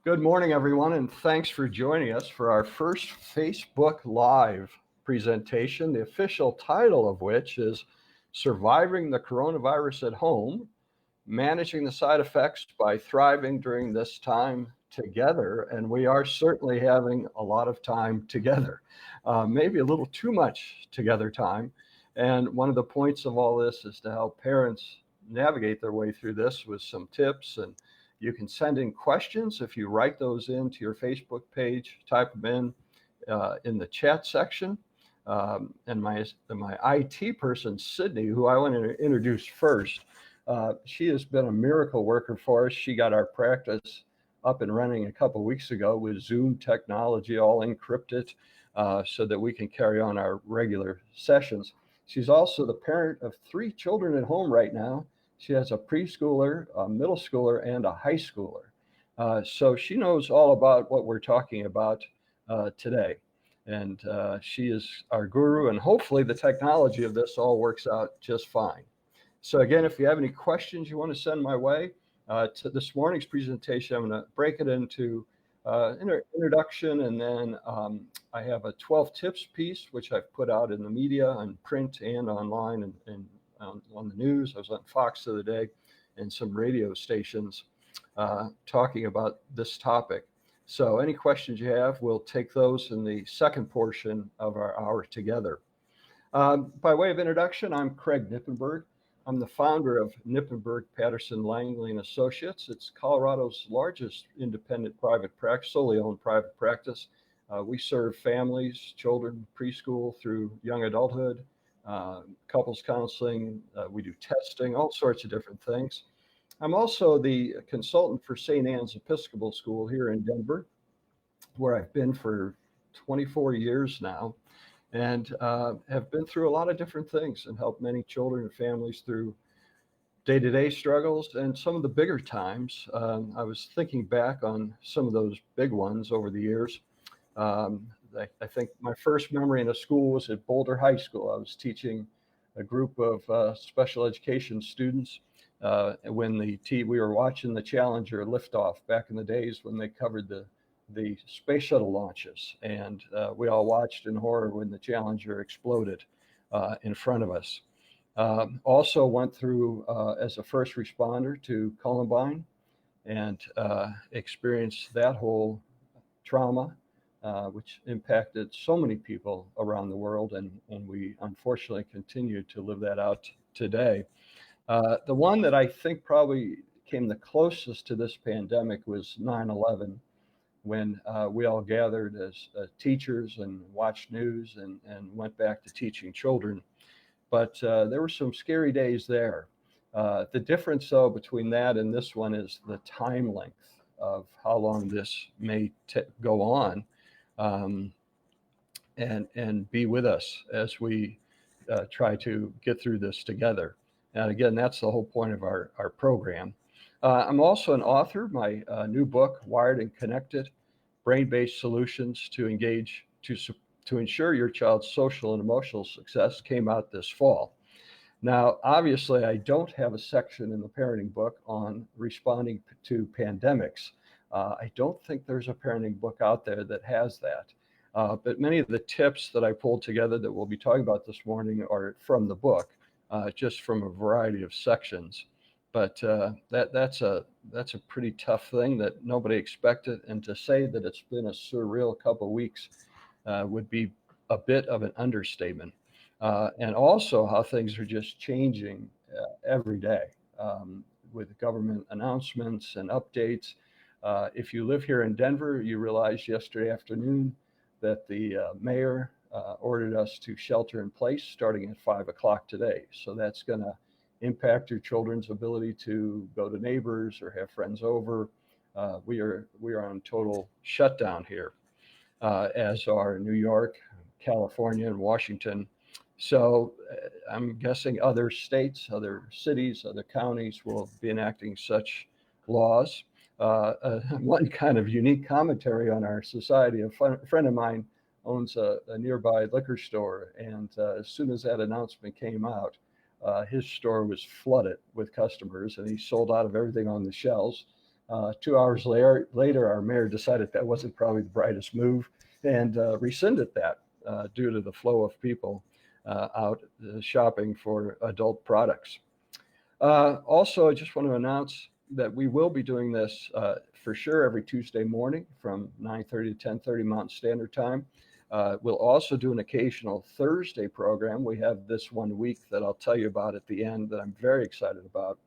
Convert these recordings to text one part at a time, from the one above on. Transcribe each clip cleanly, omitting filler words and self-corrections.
Good morning, everyone, and thanks for joining us for our first Facebook Live presentation, the official title of which is Surviving the Coronavirus at Home, Managing the Side Effects by Thriving During This Time Together. And we are certainly having a lot of time together, maybe a little too much together time. And one of the points of all this is to help parents navigate their way through this with some tips. And you can send in questions if you write those into your Facebook page, type them in the chat section. And my IT person, Sydney, who I want to introduce first, she has been a miracle worker for us. She got our practice up and running a couple of weeks ago with Zoom technology, all encrypted, so that we can carry on our regular sessions. She's also the parent of 3 children at home right now. She has a preschooler, a middle schooler, and a high schooler. So she knows all about what we're talking about today. And she is our guru, and hopefully the technology of this all works out just fine. So again, if you have any questions you want to send my way to this morning's presentation, I'm going to break it into introduction, and then I have a 12 tips piece, which I've put out in the media, on print and online, and on the news. I was on Fox the other day and some radio stations talking about this topic. So any questions you have, we'll take those in the second portion of our hour together. By way of introduction, I'm Craig Nippenberg. I'm the founder of Nippenberg, Patterson, Langley & Associates. It's Colorado's largest independent private practice, solely owned private practice. We serve families, children, preschool through young adulthood, couples counseling. We do testing, all sorts of different things. I'm also the consultant for St. Anne's Episcopal School here in Denver, where I've been for 24 years now, and have been through a lot of different things and helped many children and families through day-to-day struggles and some of the bigger times. I was thinking back on some of those big ones over the years. I think my first memory in a school was at Boulder High School. I was teaching a group of special education students when we were watching the Challenger liftoff back in the days when they covered the space shuttle launches. And we all watched in horror when the Challenger exploded in front of us. Also went through as a first responder to Columbine and experienced that whole trauma, which impacted so many people around the world, and we unfortunately continue to live that out today. The one that I think probably came the closest to this pandemic was 9/11, when we all gathered as teachers and watched news and went back to teaching children. But there were some scary days there. The difference, though, between that and this one is the time length of how long this may go on. And be with us as we try to get through this together. And again, that's the whole point of our program. I'm also an author. My new book, Wired and Connected, Brain-Based Solutions to Ensure Your Child's Social and Emotional Success, came out this fall. Now, obviously, I don't have a section in the parenting book on responding to pandemics. I don't think there's a parenting book out there that has that. But many of the tips that I pulled together that we'll be talking about this morning are from the book, just from a variety of sections. But that's a pretty tough thing that nobody expected. And to say that it's been a surreal couple of weeks would be a bit of an understatement. And also how things are just changing every day with government announcements and updates. If you live here in Denver, you realized yesterday afternoon that the mayor ordered us to shelter in place starting at 5 o'clock today. So that's going to impact your children's ability to go to neighbors or have friends over. We are on total shutdown here, as are New York, California, and Washington. So I'm guessing other states, other cities, other counties will be enacting such laws. One kind of unique commentary on our society, a friend of mine owns a nearby liquor store, and as soon as that announcement came out, his store was flooded with customers, and he sold out of everything on the shelves. 2 hours later, our mayor decided that wasn't probably the brightest move and rescinded that due to the flow of people out shopping for adult products. Also, I just want to announce that we will be doing this for sure every Tuesday morning from 9:30 to 10:30 Mountain Standard Time. We'll also do an occasional Thursday program. We have this one week that I'll tell you about at the end that I'm very excited about.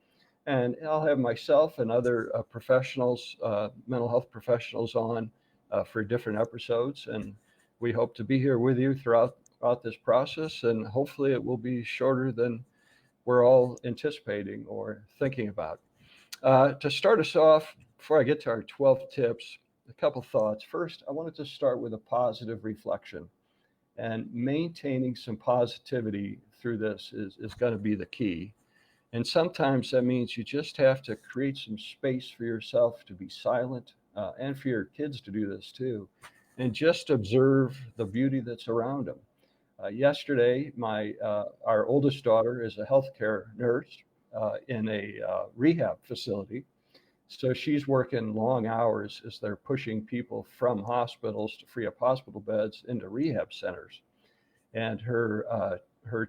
And I'll have myself and other professionals, mental health professionals on for different episodes. And we hope to be here with you throughout this process. And hopefully it will be shorter than we're all anticipating or thinking about. To start us off, before I get to our 12 tips, a couple thoughts. First, I wanted to start with a positive reflection, and maintaining some positivity through this is going to be the key. And sometimes that means you just have to create some space for yourself to be silent, and for your kids to do this too, and just observe the beauty that's around them. Yesterday, our oldest daughter is a healthcare nurse in a rehab facility. So she's working long hours as they're pushing people from hospitals to free up hospital beds into rehab centers. And her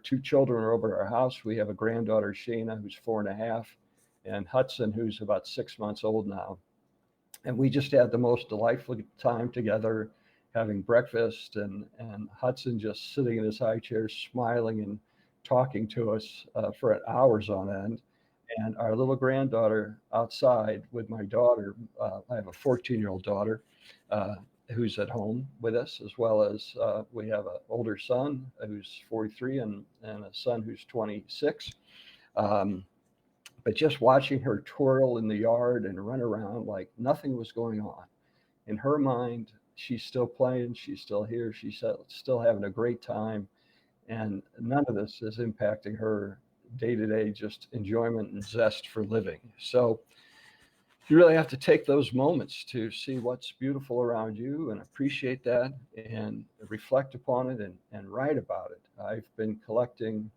two children are over at our house. We have a granddaughter, Shayna, who's 4.5, and Hudson, who's about 6 months old now. And we just had the most delightful time together, having breakfast, and Hudson just sitting in his high chair, smiling and talking to us for hours on end. And our little granddaughter outside with my daughter. I have a 14-year-old daughter who's at home with us, as well as we have an older son who's 43 and a son who's 26. But just watching her twirl in the yard and run around like nothing was going on. In her mind, she's still playing, she's still here, she's still having a great time. And none of this is impacting her day-to-day just enjoyment and zest for living. So you really have to take those moments to see what's beautiful around you and appreciate that and reflect upon it and write about it. I've been collecting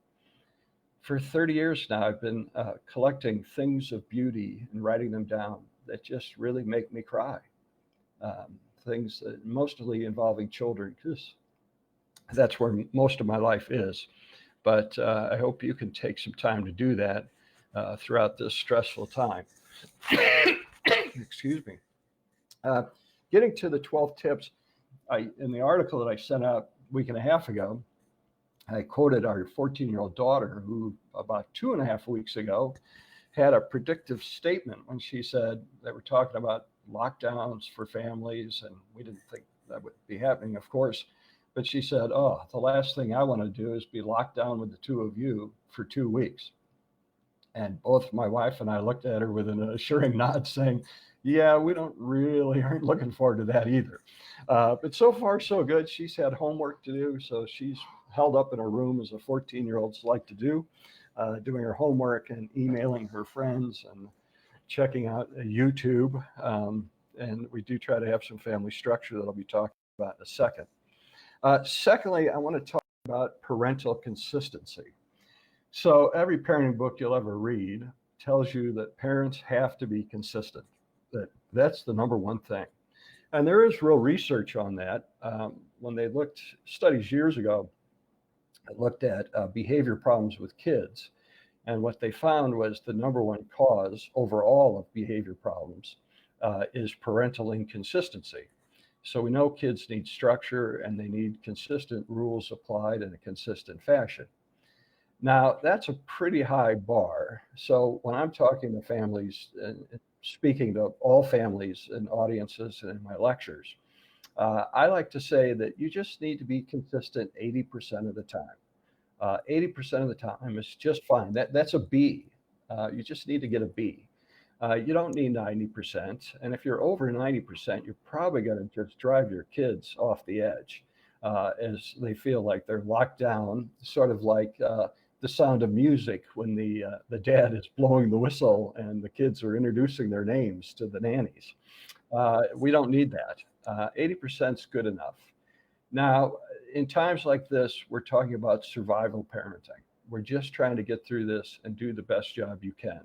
for 30 years now. I've been collecting things of beauty and writing them down that just really make me cry. Things that mostly involving children, because that's where most of my life is. But I hope you can take some time to do that throughout this stressful time. Excuse me. Getting to the 12 tips, in the article that I sent out a week and a half ago, I quoted our 14-year-old daughter, who about 2.5 weeks ago had a predictive statement when she said they were talking about lockdowns for families, and we didn't think that would be happening, of course. But she said, "Oh, the last thing I want to do is be locked down with the two of you for 2 weeks." And both my wife and I looked at her with an assuring nod, saying, "Yeah, we aren't looking forward to that either." But so far, so good. She's had homework to do, so she's held up in her room as a 14-year-olds like to do, doing her homework and emailing her friends and checking out YouTube. And we do try to have some family structure that I'll be talking about in a second. Secondly, I want to talk about parental consistency. So every parenting book you'll ever read tells you that parents have to be consistent. That's the number one thing. And there is real research on that. When they studies years ago, looked at behavior problems with kids. And what they found was the number one cause overall of behavior problems is parental inconsistency. So we know kids need structure and they need consistent rules applied in a consistent fashion. Now, that's a pretty high bar. So when I'm talking to families and speaking to all families and audiences and in my lectures, I like to say that you just need to be consistent 80% of the time. 80% of the time is just fine. That's a B. You just need to get a B. You don't need 90%. And if you're over 90%, you're probably going to just drive your kids off the edge as they feel like they're locked down, sort of like the Sound of Music when the dad is blowing the whistle and the kids are introducing their names to the nannies. We don't need that. 80% is good enough. Now, in times like this, we're talking about survival parenting. We're just trying to get through this and do the best job you can.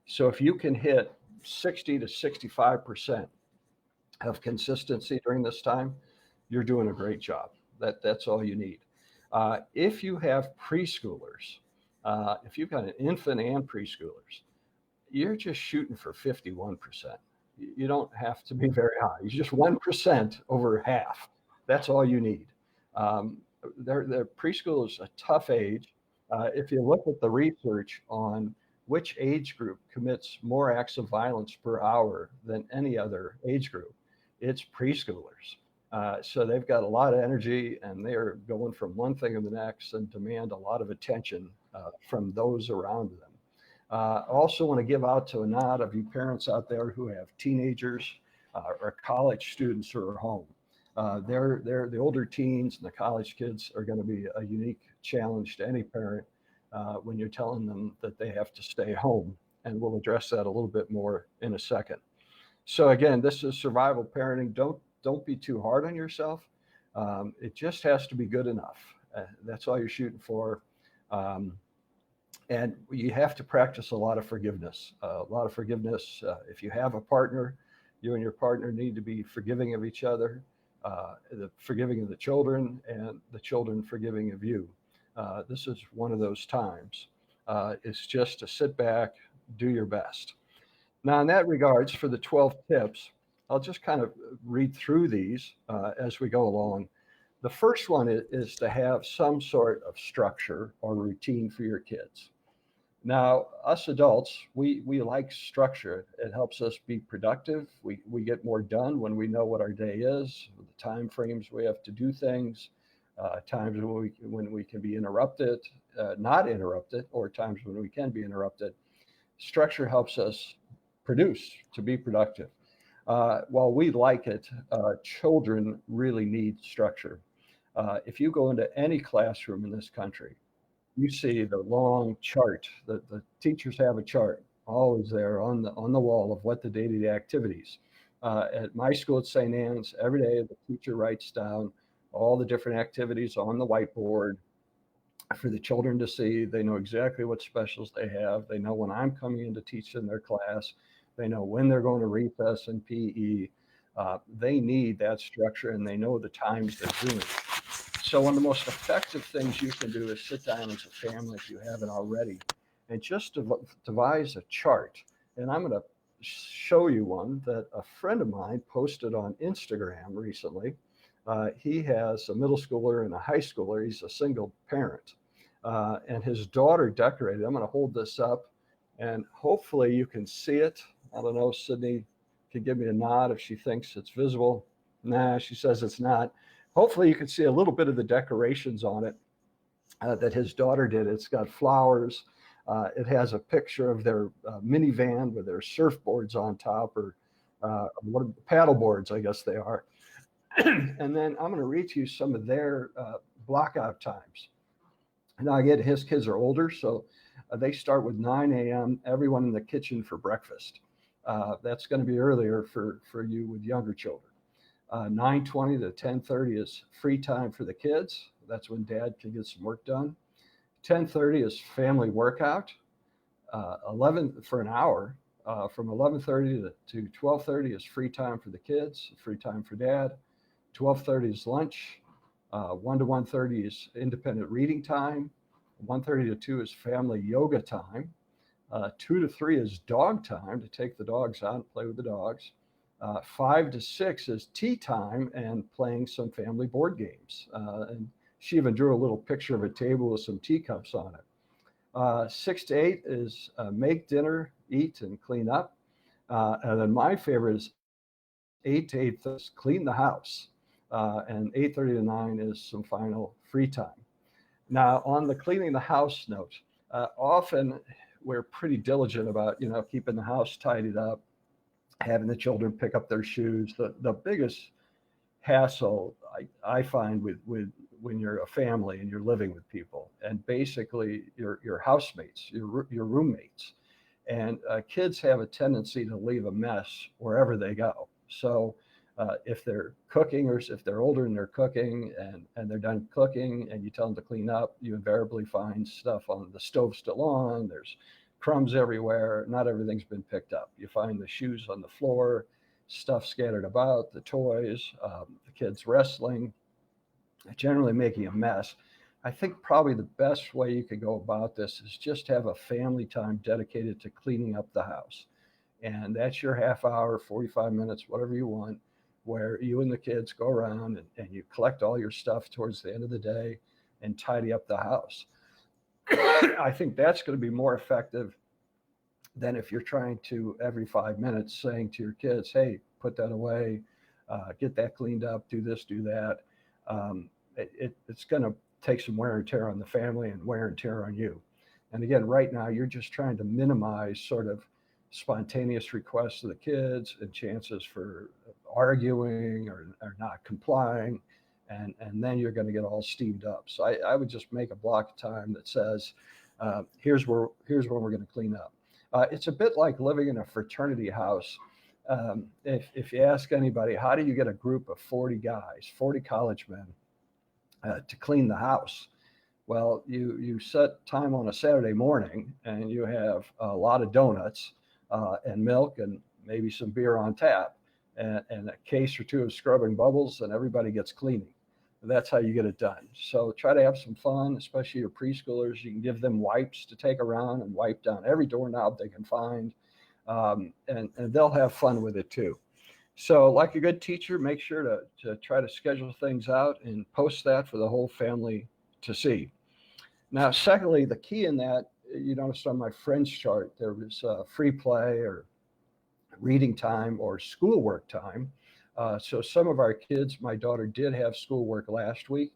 So if you can hit 60 to 65% of consistency during this time, you're doing a great job. That's all you need. If you have preschoolers, if you've got an infant and preschoolers, you're just shooting for 51%. You don't have to be very high. You just 1% over half. That's all you need. Um, their preschool is a tough age. If you look at the research on which age group commits more acts of violence per hour than any other age group, it's preschoolers. So they've got a lot of energy and they're going from one thing to the next and demand a lot of attention from those around them. I also want to give out to a nod of you parents out there who have teenagers or college students who are home. They're the older teens and the college kids are going to be a unique challenge to any parent when you're telling them that they have to stay home. And we'll address that a little bit more in a second. So again, this is survival parenting. Don't be too hard on yourself. It just has to be good enough. That's all you're shooting for. And you have to practice a lot of forgiveness. If you have a partner, you and your partner need to be forgiving of each other, the forgiving of the children, and the children forgiving of you. This is one of those times. It's just to sit back, do your best. Now, in that regards, for the 12 tips, I'll just kind of read through these as we go along. The first one is to have some sort of structure or routine for your kids. Now, us adults, we like structure. It helps us be productive. We get more done when we know what our day is, the time frames we have to do things, times when we can be interrupted, not interrupted, or times when we can be interrupted. Structure helps us produce, to be productive. While we like it, children really need structure. If you go into any classroom in this country, you see the long chart. The teachers have a chart always there on the wall of what the day-to-day activities. At my school at St. Anne's, every day the teacher writes down all the different activities on the whiteboard for the children to see. They know exactly what specials they have. They know when I'm coming in to teach in their class. They know when they're going to recess and PE. They need that structure and they know the times they're doing it. So one of the most effective things you can do is sit down as a family, if you haven't already, and just devise a chart. And I'm going to show you one that a friend of mine posted on Instagram recently. He has a middle schooler and a high schooler. He's a single parent. And his daughter decorated. I'm going to hold this up, and hopefully you can see it. I don't know, Sydney can give me a nod if she thinks it's visible. Nah, she says it's not. Hopefully you can see a little bit of the decorations on it that his daughter did. It's got flowers. It has a picture of their minivan with their surfboards on top, or what paddle boards, I guess they are. And then I'm going to read to you some of their blockout times. Now, again, his kids are older, so they start with 9 a.m., everyone in the kitchen for breakfast. That's going to be earlier for you with younger children. 9:20 to 10:30 is free time for the kids. That's when dad can get some work done. 10:30 is family workout. 11 for an hour. From 11:30 to 12:30 is free time for the kids, free time for dad. 12:30 is lunch. 1 to 1:30 is independent reading time. 1:30 to 2 is family yoga time. 2 to 3 is dog time, to take the dogs out and play with the dogs. 5 to 6 is tea time and playing some family board games. And she even drew a little picture of a table with some teacups on it. 6 to 8 is make dinner, eat, and clean up. And then my favorite is 8 to 8:30 is clean the house. And 8:30 to 9 is some final free time. Now, on the cleaning the house note, often we're pretty diligent about, keeping the house tidied up, having the children pick up their shoes. The biggest hassle I find with when you're a family and you're living with people, and basically your housemates, your roommates, and kids have a tendency to leave a mess wherever they go. So if they're cooking, or if they're older and they're cooking and they're done cooking and you tell them to clean up, you invariably find stuff on the stove still on. There's crumbs everywhere. Not everything's been picked up. You find the shoes on the floor, stuff scattered about, the toys, the kids wrestling, generally making a mess. I think probably the best way you could go about this is just have a family time dedicated to cleaning up the house. And that's your half hour, 45 minutes, whatever you want, where you and the kids go around and you collect all your stuff towards the end of the day and tidy up the house. I think that's going to be more effective than if you're trying to every 5 minutes saying to your kids, hey, put that away, get that cleaned up, do this, do that. It's going to take some wear and tear on the family and wear and tear on you. And again, right now, you're just trying to minimize sort of spontaneous requests of the kids and chances for arguing or not complying. And then you're going to get all steamed up. So I would just make a block of time that says, here's when we're going to clean up. It's a bit like living in a fraternity house. If you ask anybody, how do you get a group of 40 guys, 40 college men to clean the house? Well, you set time on a Saturday morning and you have a lot of donuts and milk and maybe some beer on tap and a case or two of scrubbing bubbles, and everybody gets cleaning. That's how you get it done. So try to have some fun, especially your preschoolers. You can give them wipes to take around and wipe down every doorknob they can find, and they'll have fun with it too. So like a good teacher, make sure to try to schedule things out and post that for the whole family to see. Now, secondly, the key in that, you noticed on my friends chart, there was free play or reading time or schoolwork time. So some of our kids, my daughter did have schoolwork last week.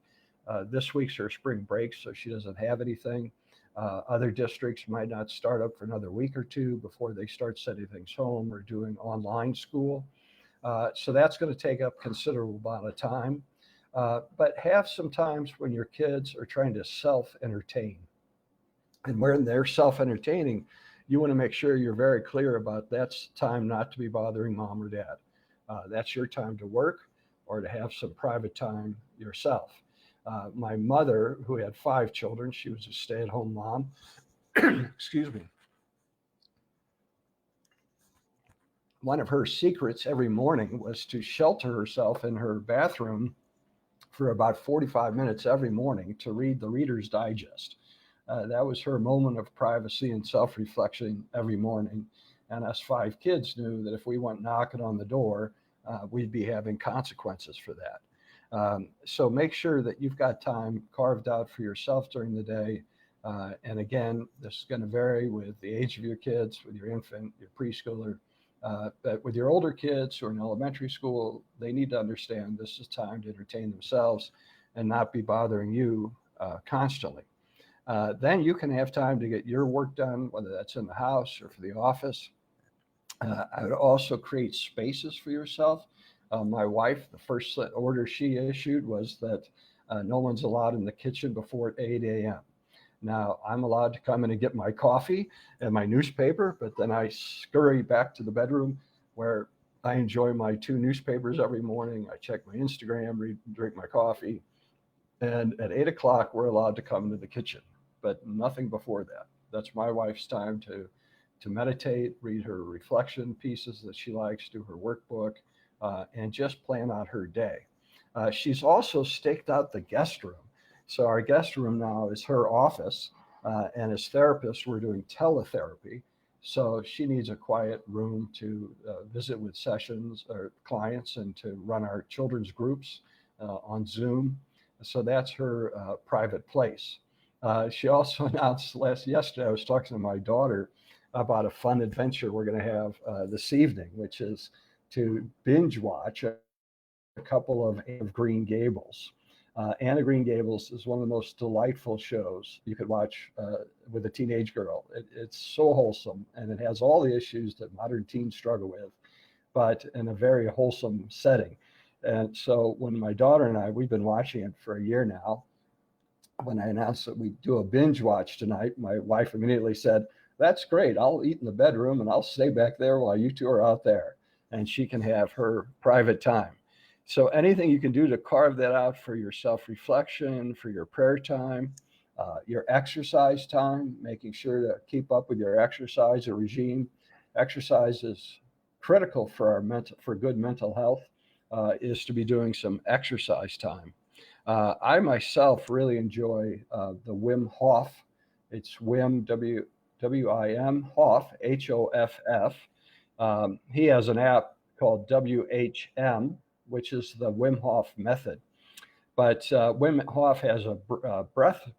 This week's her spring break, so she doesn't have anything. Other districts might not start up for another week or two before they start sending things home or doing online school. So that's going to take up considerable amount of time. But have some times when your kids are trying to self-entertain. And when they're self-entertaining, you want to make sure you're very clear about that's time not to be bothering mom or dad. That's your time to work or to have some private time yourself. My mother, who had 5 children, she was a stay-at-home mom. Excuse me. One of her secrets every morning was to shelter herself in her bathroom for about 45 minutes every morning to read the Reader's Digest. That was her moment of privacy and self-reflection every morning. And us 5 kids knew that if we went knocking on the door, we'd be having consequences for that. So make sure that you've got time carved out for yourself during the day. And again, this is going to vary with the age of your kids, with your infant, your preschooler. But with your older kids who are in elementary school, they need to understand this is time to entertain themselves and not be bothering you constantly. Then you can have time to get your work done, whether that's in the house or for the office. I would also create spaces for yourself. My wife, the first order she issued was that no one's allowed in the kitchen before 8 a.m. Now, I'm allowed to come in and get my coffee and my newspaper, but then I scurry back to the bedroom where I enjoy my 2 newspapers every morning. I check my Instagram, drink my coffee. And at 8 o'clock, we're allowed to come into the kitchen, but nothing before that. That's my wife's time to meditate, read her reflection pieces that she likes, do her workbook, and just plan out her day. She's also staked out the guest room. So our guest room now is her office, and as therapists, we're doing teletherapy. So she needs a quiet room to visit with sessions or clients and to run our children's groups on Zoom. So that's her private place. She also announced yesterday, I was talking to my daughter about a fun adventure we're going to have this evening, which is to binge watch a couple of Anne of Green Gables. Anne of Green Gables is one of the most delightful shows you could watch with a teenage girl. It's so wholesome, and it has all the issues that modern teens struggle with, but in a very wholesome setting. And so when my daughter and we've been watching it for a year now. When I announced that we do a binge watch tonight, my wife immediately said, "That's great. I'll eat in the bedroom and I'll stay back there while you two are out there." And she can have her private time. So anything you can do to carve that out for your self-reflection, for your prayer time, Your exercise time, making sure to keep up with your exercise regime. Exercise is critical for for good mental health, is to be doing some exercise time. I myself really enjoy the Wim Hof. It's Wim, W-I-M, Hof, Hoff. He has an app called WHM, which is the Wim Hof method. But Wim Hof has a breath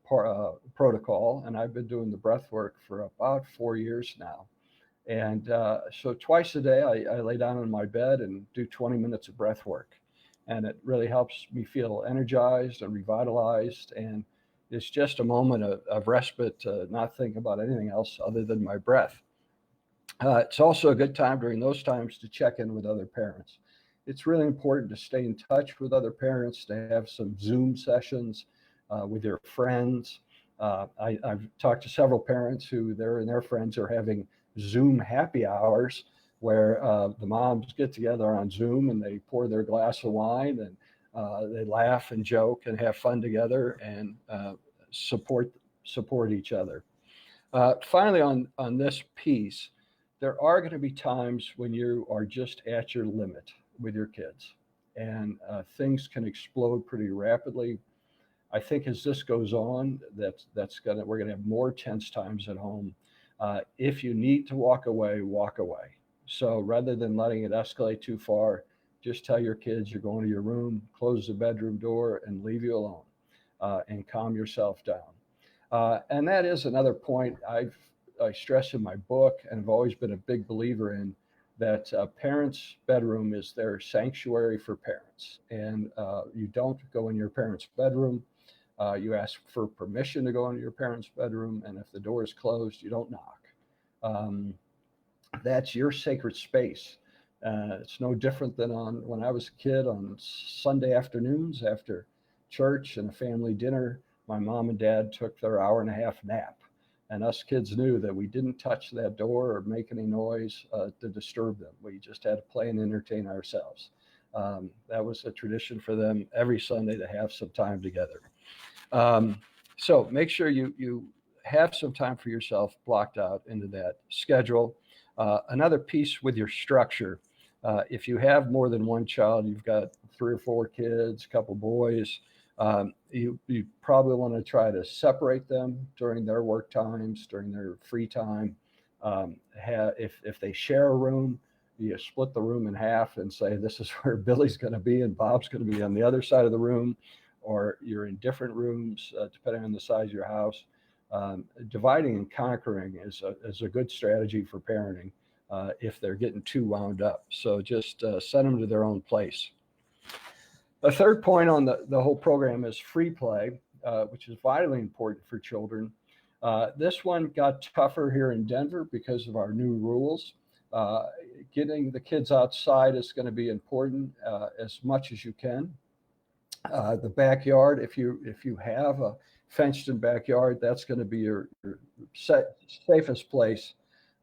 protocol, and I've been doing the breath work for about 4 years now. And so twice a day, I lay down in my bed and do 20 minutes of breath work. And it really helps me feel energized and revitalized. And it's just a moment of respite to not think about anything else other than my breath. It's also a good time during those times to check in with other parents. It's really important to stay in touch with other parents, to have some Zoom sessions with your friends. I've talked to several parents who and their friends are having Zoom happy hours where the moms get together on Zoom and they pour their glass of wine and they laugh and joke and have fun together and support each other. Finally, on this piece, there are going to be times when you are just at your limit with your kids, and things can explode pretty rapidly. I think as this goes on, we're gonna have more tense times at home. If you need to walk away, walk away. So rather than letting it escalate too far, just tell your kids you're going to your room, close the bedroom door, and leave you alone, and calm yourself down. And that is another point I stress in my book, and I've always been a big believer in, that parents' bedroom is their sanctuary for parents. And you don't go in your parents' bedroom. You ask for permission to go into your parents' bedroom, and if the door is closed, you don't knock. That's your sacred space. It's no different than when I was a kid on Sunday afternoons after church and a family dinner. My mom and dad took their hour-and-a-half nap, and us kids knew that we didn't touch that door or make any noise to disturb them. We just had to play and entertain ourselves. That was a tradition for them every Sunday to have some time together. So make sure you have some time for yourself blocked out into that schedule. Another piece with your structure, if you have more than one child, you've got 3 or 4 kids, a couple boys, you probably want to try to separate them during their work times, during their free time. If they share a room, you split the room in half and say, this is where Billy's going to be and Bob's going to be on the other side of the room, or you're in different rooms, depending on the size of your house. Dividing and conquering is a good strategy for parenting if they're getting too wound up. So just send them to their own place. A third point on the whole program is free play, which is vitally important for children. This one got tougher here in Denver because of our new rules. Getting the kids outside is going to be important as much as you can. The backyard, if you have a fenced-in backyard, that's going to be your safest place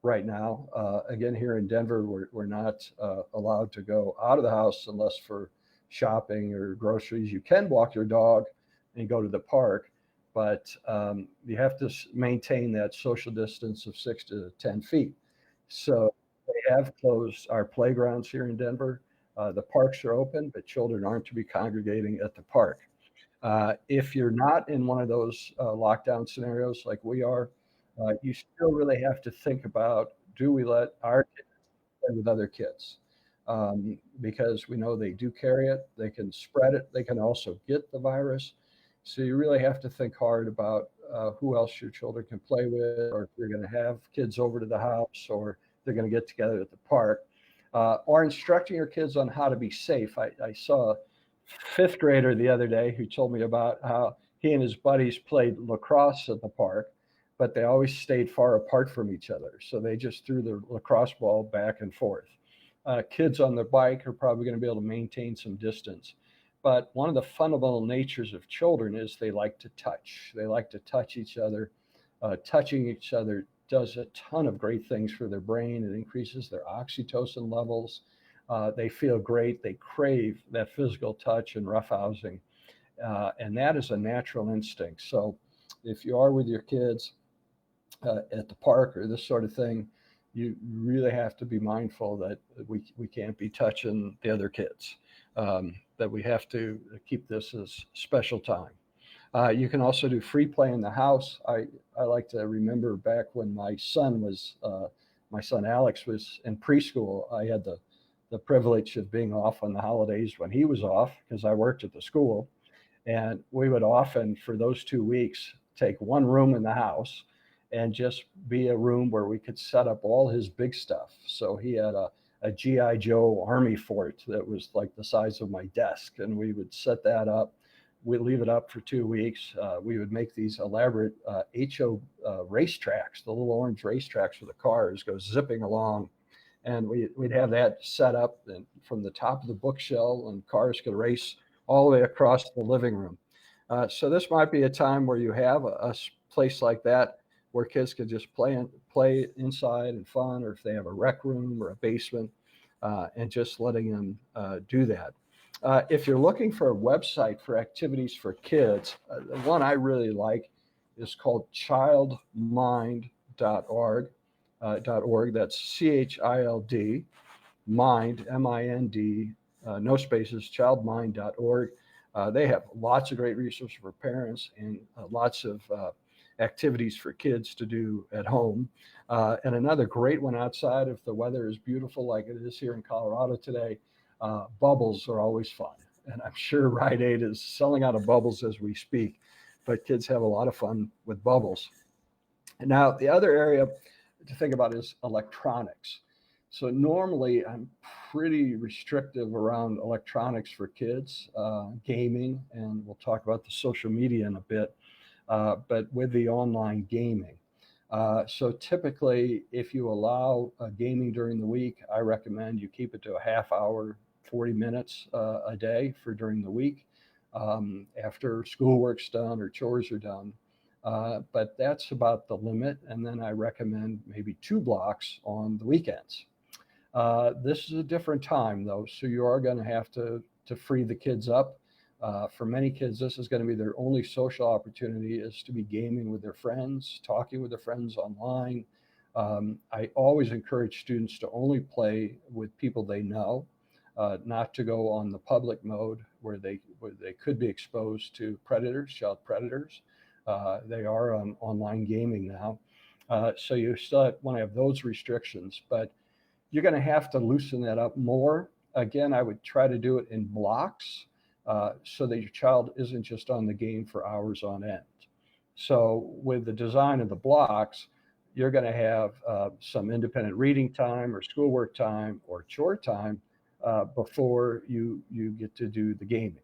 right now. Again, here in Denver, we're not allowed to go out of the house unless for shopping or groceries. You can walk your dog and go to the park, but you have to maintain that social distance of 6 to 10 feet. So they have closed our playgrounds here in Denver. The parks are open, but children aren't to be congregating at the park. If you're not in one of those lockdown scenarios like we are, you still really have to think about, do we let our kids play with other kids? Because we know they do carry it, they can spread it, they can also get the virus. So you really have to think hard about who else your children can play with, or if you're going to have kids over to the house, or they're going to get together at the park, or instructing your kids on how to be safe. I saw a 5th grader the other day who told me about how he and his buddies played lacrosse at the park, but they always stayed far apart from each other. So they just threw the lacrosse ball back and forth. Kids on their bike are probably going to be able to maintain some distance. But one of the fundamental natures of children is they like to touch. They like to touch each other. Touching each other does a ton of great things for their brain. It increases their oxytocin levels. They feel great. They crave that physical touch and roughhousing. And that is a natural instinct. So if you are with your kids at the park or this sort of thing, you really have to be mindful that we can't be touching the other kids, that we have to keep this as special time. You can also do free play in the house. I like to remember back when my son Alex was in preschool. I had the privilege of being off on the holidays when he was off because I worked at the school. And we would often, for those 2 weeks, take one room in the house and just be a room where we could set up all his big stuff. So he had a G.I. Joe army fort that was like the size of my desk, and we would set that up. We'd leave it up for 2 weeks. We would make these elaborate HO racetracks, the little orange racetracks for the cars go zipping along. And we'd have that set up and from the top of the bookshelf, and cars could race all the way across the living room. So this might be a time where you have a place like that where kids could just play inside and fun, or if they have a rec room or a basement, and just letting them do that. If you're looking for a website for activities for kids, the one I really like is called childmind.org. That's CHILD, mind, MIND, no spaces, childmind.org. They have lots of great resources for parents and lots of activities for kids to do at home. And another great one outside, if the weather is beautiful like it is here in Colorado today, bubbles are always fun. And I'm sure Rite Aid is selling out of bubbles as we speak, but kids have a lot of fun with bubbles. And now the other area to think about is electronics. So normally I'm pretty restrictive around electronics for kids, gaming, and we'll talk about the social media in a bit, but with the online gaming. So typically, if you allow gaming during the week, I recommend you keep it to a half hour, 40 minutes a day for during the week, after schoolwork's done or chores are done. But that's about the limit. And then I recommend maybe 2 blocks on the weekends. This is a different time though, so you are going to have to free the kids up. For many kids, this is going to be their only social opportunity, is to be gaming with their friends, talking with their friends online. I always encourage students to only play with people they know, not to go on the public mode where they could be exposed to predators, child predators. They are on online gaming now. So you still want to have those restrictions, but you're going to have to loosen that up more. Again, I would try to do it in blocks, so that your child isn't just on the game for hours on end. So with the design of the blocks, you're going to have some independent reading time or schoolwork time or chore time before you get to do the gaming.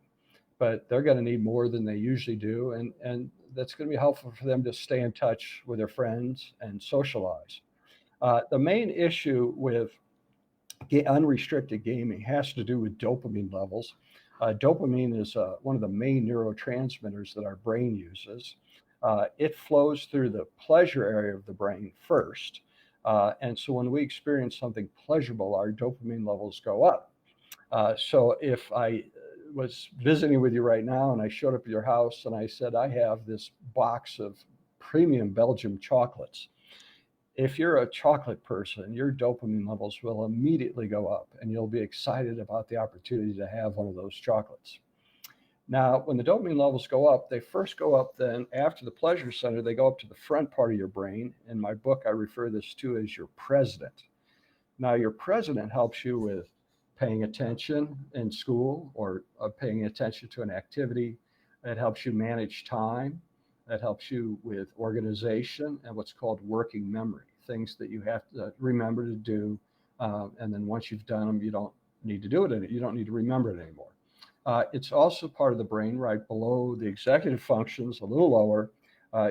But they're going to need more than they usually do, and that's going to be helpful for them to stay in touch with their friends and socialize. The main issue with unrestricted gaming has to do with dopamine levels. Dopamine is one of the main neurotransmitters that our brain uses. It flows through the pleasure area of the brain first. And so when we experience something pleasurable, our dopamine levels go up. So if I was visiting with you right now and I showed up at your house and I said, I have this box of premium Belgium chocolates. If you're a chocolate person, your dopamine levels will immediately go up and you'll be excited about the opportunity to have one of those chocolates. Now, when the dopamine levels go up, they first go up, then after the pleasure center, they go up to the front part of your brain. In my book, I refer this to as your president. Now, your president helps you with paying attention in school or paying attention to an activity. It helps you manage time. That helps you with organization and what's called working memory, things that you have to remember to do. And then once you've done them, you don't need to do it. You don't need to remember it anymore. It's also part of the brain right below the executive functions, a little lower,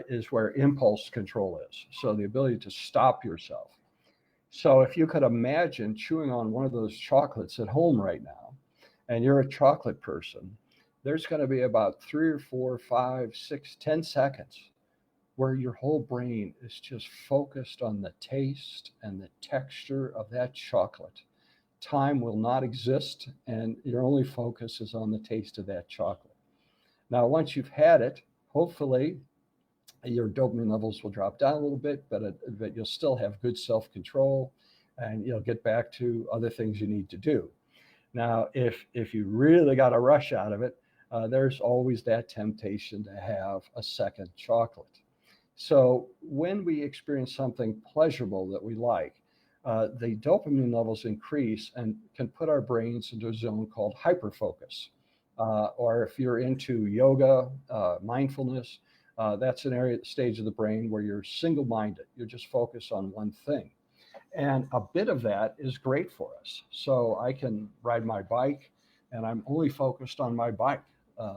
is where impulse control is. So the ability to stop yourself. So if you could imagine chewing on one of those chocolates at home right now, and you're a chocolate person, there's going to be about 3 or 4, 5, 6, 10 seconds where your whole brain is just focused on the taste and the texture of that chocolate. Time will not exist, and your only focus is on the taste of that chocolate. Now, once you've had it, hopefully Your dopamine levels will drop down a little bit, but you'll still have good self-control, and you'll get back to other things you need to do. Now, if you really got a rush out of it, there's always that temptation to have a second chocolate. So when we experience something pleasurable that we like, the dopamine levels increase and can put our brains into a zone called hyperfocus. Or if you're into yoga, mindfulness, that's an area, stage of the brain where you're single-minded. You're just focused on one thing. And a bit of that is great for us. So I can ride my bike and I'm only focused on my bike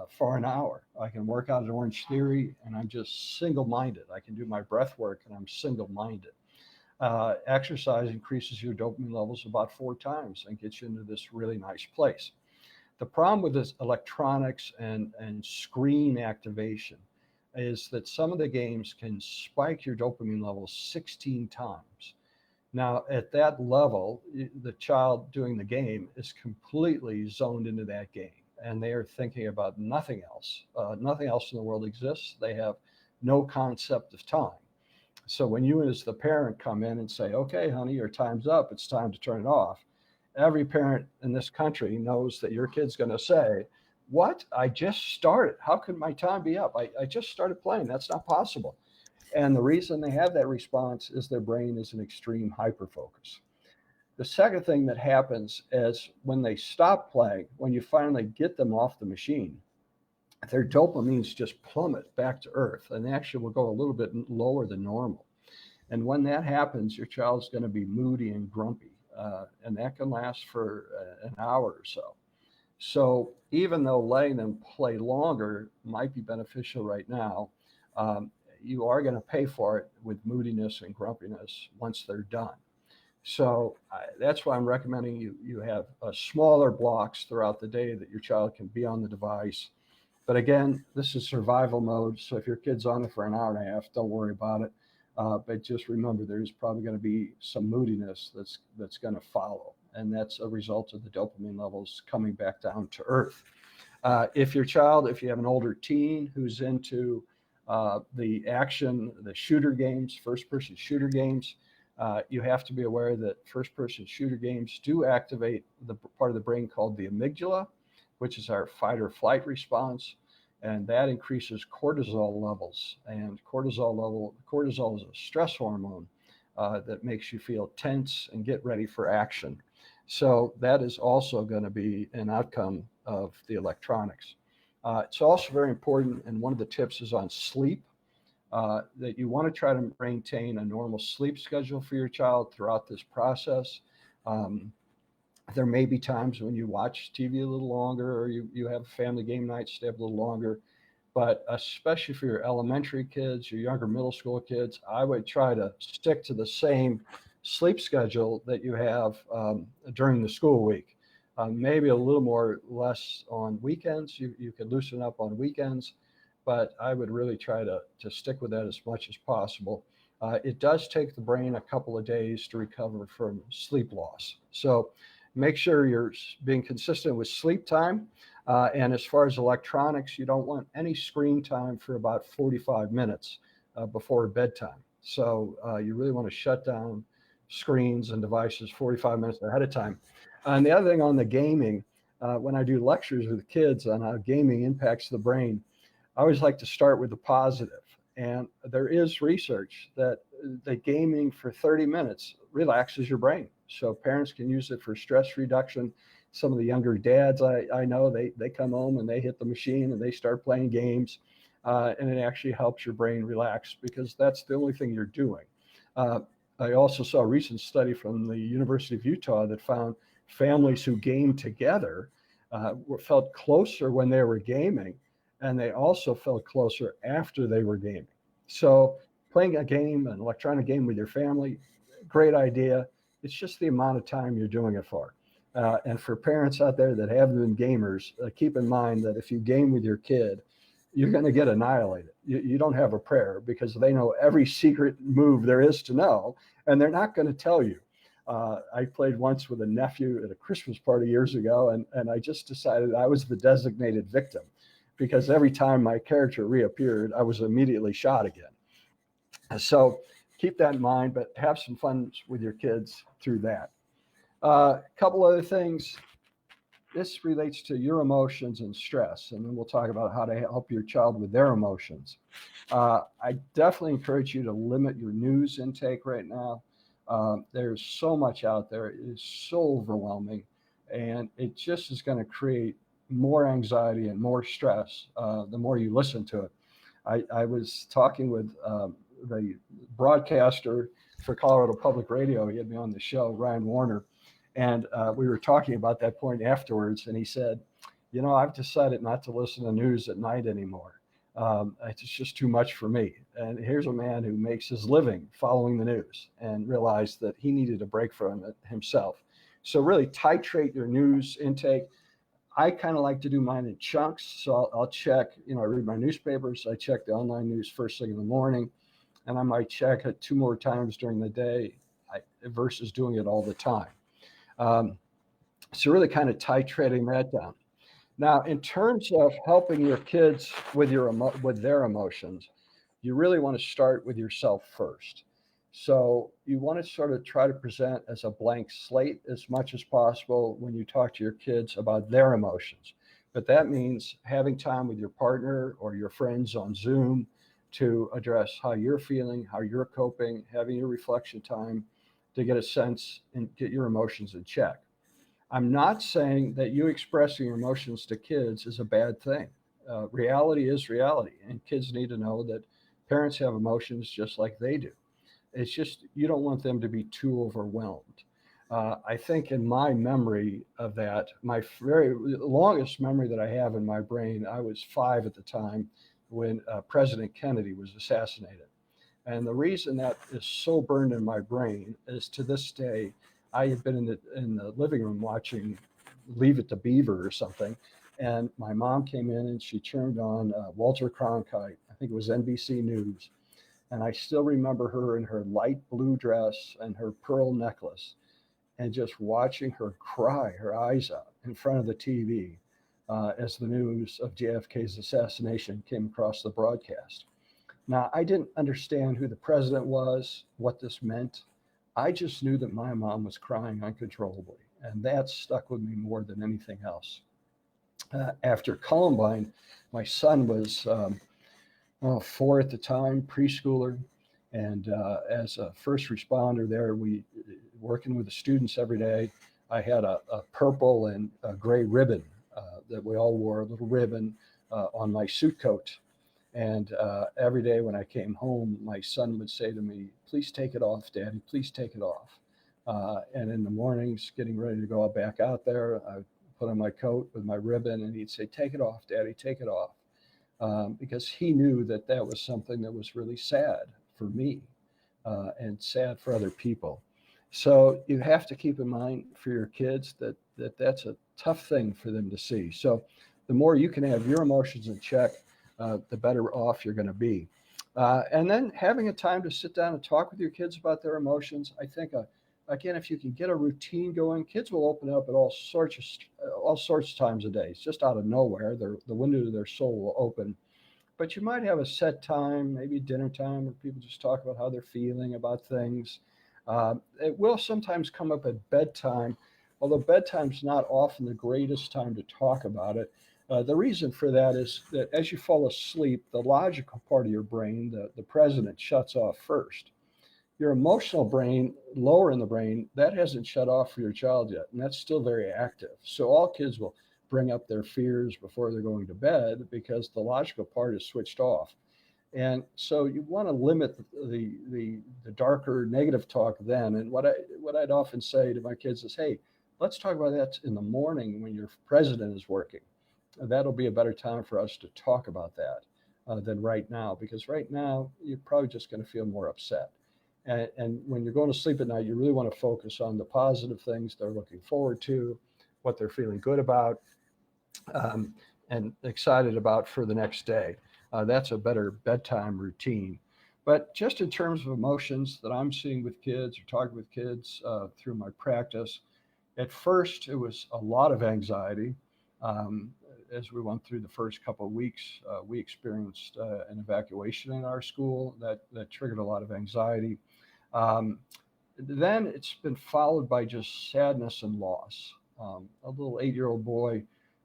for an hour. I can work out an Orange Theory and I'm just single minded. I can do my breath work and I'm single minded. Exercise increases your dopamine levels about 4 times and gets you into this really nice place. The problem with this electronics and screen activation is that some of the games can spike your dopamine levels 16 times. Now, at that level, the child doing the game is completely zoned into that game, and they are thinking about nothing else. Nothing else in the world exists. They have no concept of time. So when you as the parent come in and say, okay, honey, your time's up, it's time to turn it off, every parent in this country knows that your kid's going to say, what? I just started. How could my time be up? I just started playing. That's not possible. And the reason they have that response is their brain is in extreme hyperfocus. The second thing that happens is when they stop playing, when you finally get them off the machine, their dopamines just plummet back to earth and actually will go a little bit lower than normal. And when that happens, your child's going to be moody and grumpy, and that can last for an hour or so. So even though letting them play longer might be beneficial right now, um, you are going to pay for it with moodiness and grumpiness once they're done. So that's why I'm recommending you have smaller blocks throughout the day that your child can be on the device. But again, this is survival mode. So if your kid's on it for an hour and a half, don't worry about it. But just remember, there's probably going to be some moodiness that's going to follow, and that's a result of the dopamine levels coming back down to earth. If you have an older teen who's into the shooter games, first-person shooter games, you have to be aware that first-person shooter games do activate the part of the brain called the amygdala, which is our fight or flight response, and that increases cortisol levels. And cortisol is a stress hormone that makes you feel tense and get ready for action. So that is also going to be an outcome of the electronics. It's also very important, and one of the tips is on sleep, that you want to try to maintain a normal sleep schedule for your child throughout this process. Um, there may be times when you watch TV a little longer, or you have a family game night, stay up a little longer. But especially for your elementary kids, your younger middle school kids, I would try to stick to the same sleep schedule that you have during the school week. Maybe a little more less on weekends. You could loosen up on weekends, but I would really try to stick with that as much as possible. It does take the brain a couple of days to recover from sleep loss. So make sure you're being consistent with sleep time. And as far as electronics, you don't want any screen time for about 45 minutes before bedtime. So you really want to shut down screens and devices 45 minutes ahead of time. And the other thing on the gaming, when I do lectures with kids on how gaming impacts the brain, I always like to start with the positive. And there is research that the gaming for 30 minutes relaxes your brain. So parents can use it for stress reduction. Some of the younger dads I know, they come home and they hit the machine and they start playing games. And it actually helps your brain relax because that's the only thing you're doing. Uh, I also saw a recent study from the University of Utah that found families who gamed together felt closer when they were gaming, and they also felt closer after they were gaming. So playing a game, an electronic game with your family, great idea. It's just the amount of time you're doing it for. And for parents out there that have been gamers, keep in mind that if you game with your kid, you're going to get annihilated. You don't have a prayer because they know every secret move there is to know, and they're not going to tell you. I played once with a nephew at a Christmas party years ago, and I just decided I was the designated victim because every time my character reappeared, I was immediately shot again. So keep that in mind, but have some fun with your kids through that. A couple other things. This relates to your emotions and stress, and then we'll talk about how to help your child with their emotions. I definitely encourage you to limit your news intake right now. There's so much out there. It is so overwhelming, and it just is going to create more anxiety and more stress the more you listen to it. I was talking with the broadcaster for Colorado Public Radio. He had me on the show, Ryan Warner, and we were talking about that point afterwards. And he said, I've decided not to listen to news at night anymore. It's just too much for me. And here's a man who makes his living following the news and realized that he needed a break from it himself. So really titrate your news intake. I kind of like to do mine in chunks. So I'll check, I read my newspapers. I check the online news first thing in the morning, and I might check it 2 more times during the day versus doing it all the time. So really kind of titrating that down. Now, in terms of helping your kids with their emotions, you really want to start with yourself first. So you want to sort of try to present as a blank slate as much as possible when you talk to your kids about their emotions. But that means having time with your partner or your friends on Zoom to address how you're feeling, how you're coping, having your reflection time to get a sense and get your emotions in check. I'm not saying that you expressing your emotions to kids is a bad thing. Reality is reality, and kids need to know that parents have emotions just like they do. It's just you don't want them to be too overwhelmed. I think in my memory of that, my very longest memory that I have in my brain, I was 5 at the time when President Kennedy was assassinated. And the reason that is so burned in my brain is to this day, I had been in the living room watching Leave It to Beaver or something, and my mom came in and she turned on Walter Cronkite. I think it was NBC News, and I still remember her in her light blue dress and her pearl necklace, and just watching her cry her eyes out in front of the TV as the news of JFK's assassination came across the broadcast. Now, I didn't understand who the president was, what this meant. I just knew that my mom was crying uncontrollably, and that stuck with me more than anything else. After Columbine, my son was 4 at the time, preschooler, and as a first responder there, we working with the students every day. I had a purple and a gray ribbon that we all wore, a little ribbon on my suit coat. And every day when I came home, my son would say to me, "Please take it off, Daddy, please take it off." And in the mornings, getting ready to go back out there, I would put on my coat with my ribbon, and he'd say, "Take it off, Daddy, take it off." Because he knew that that was something that was really sad for me and sad for other people. So you have to keep in mind for your kids that's a tough thing for them to see. So the more you can have your emotions in check, the better off you're going to be. And then having a time to sit down and talk with your kids about their emotions. I think, again, if you can get a routine going, kids will open up at all sorts of times a day. It's just out of nowhere. The window to their soul will open. But you might have a set time, maybe dinner time, where people just talk about how they're feeling about things. It will sometimes come up at bedtime, although bedtime's not often the greatest time to talk about it. The reason for that is that as you fall asleep, the logical part of your brain, the president, shuts off first. Your emotional brain, lower in the brain, that hasn't shut off for your child yet, and that's still very active. So all kids will bring up their fears before they're going to bed because the logical part is switched off. And so you want to limit the darker negative talk then. And what I'd often say to my kids is, hey, let's talk about that in the morning when your president is working. That'll be a better time for us to talk about that than right now, because right now you're probably just going to feel more upset. And when you're going to sleep at night, you really want to focus on the positive things they're looking forward to, what they're feeling good about, and excited about for the next day. That's a better bedtime routine. But just in terms of emotions that I'm seeing with kids or talking with kids through my practice, at first it was a lot of anxiety. as we went through the first couple of weeks, we experienced an evacuation in our school that triggered a lot of anxiety. Um, then it's been followed by just sadness and loss. A little 8-year-old boy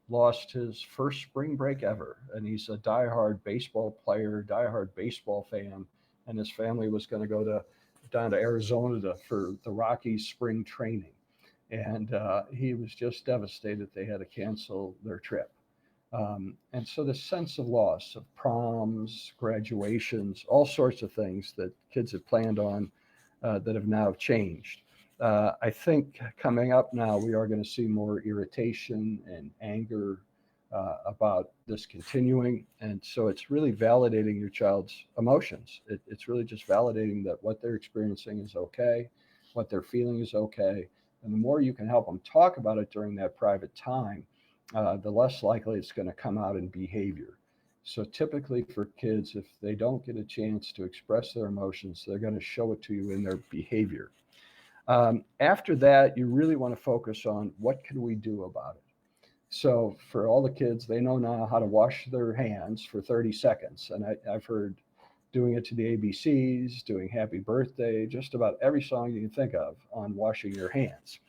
lost his first spring break ever, and he's a diehard baseball player, diehard baseball fan, and his family was going to go down to Arizona for the Rockies spring training, and he was just devastated they had to cancel their trip. And so the sense of loss of proms, graduations, all sorts of things that kids had planned on that have now changed. I think coming up now, we are going to see more irritation and anger about this continuing. And so it's really validating your child's emotions. It's really just validating that what they're experiencing is okay, what they're feeling is okay. And the more you can help them talk about it during that private time, the less likely it's going to come out in behavior. So typically for kids, if they don't get a chance to express their emotions, they're going to show it to you in their behavior. After that, you really want to focus on what can we do about it. So for all the kids, they know now how to wash their hands for 30 seconds. And I've heard doing it to the ABCs, doing happy birthday, just about every song you can think of on washing your hands,